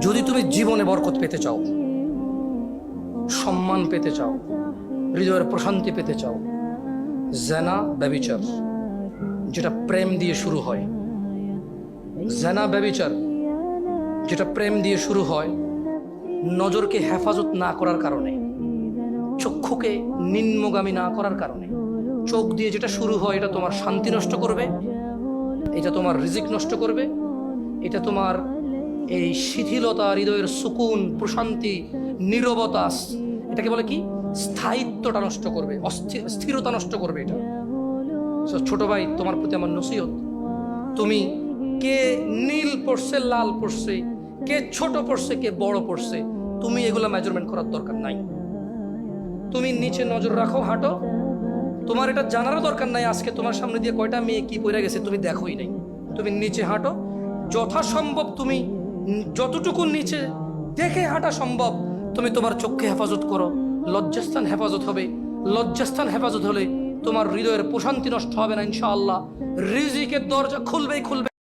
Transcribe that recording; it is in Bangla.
যদি তুমি জীবনে বরকত পেতে চাও, সম্মান পেতে চাও, হৃদয়ের প্রশান্তি পেতে চাও, জেনা ব্যভিচার যেটা প্রেম দিয়ে শুরু হয়, জেনা ব্যভিচার যেটা প্রেম দিয়ে শুরু হয়, নজরকে হেফাজত না করার কারণে, চক্ষুকে নিম্নগামী না করার কারণে, চোখ দিয়ে যেটা শুরু হয় এটা তোমার শান্তি নষ্ট করবে, এটা তোমার রিজিক নষ্ট করবে, এটা তোমার এই শিথিলতা, হৃদয়ের সুকুন, প্রশান্তি, নীরবতা, এটাকে বলে কি, স্থায়িত্বটা নষ্ট করবে, স্থিরতা নষ্ট করবে এটা। ছোট ভাই, তোমার প্রতি আমার নসিহত, তুমি কে নীল পড়ছে, লাল পড়ছে, কে ছোট পড়ছে, কে বড় পড়ছে, তুমি এগুলা মেজারমেন্ট করার দরকার নাই। তুমি নিচে নজর রাখো, হাঁটো, তোমার এটা জানারও দরকার নাই আজকে তোমার সামনে দিয়ে কয়টা মেয়ে কি পড়ে গেছে তুমি দেখোই নাই। তুমি নিচে হাঁটো, যথাসম্ভব তুমি যতটুকু নিচে দেখে হাঁটা সম্ভব তুমি তোমার চোখকে হেফাজত করো। লজ্জাস্থান হেফাজত হবে, লজ্জাস্থান হেফাজত হলে তোমার হৃদয়ের প্রশান্তি নষ্ট হবে না ইনশাআল্লাহ। রিজিকের দরজা খুলবেই খুলবে।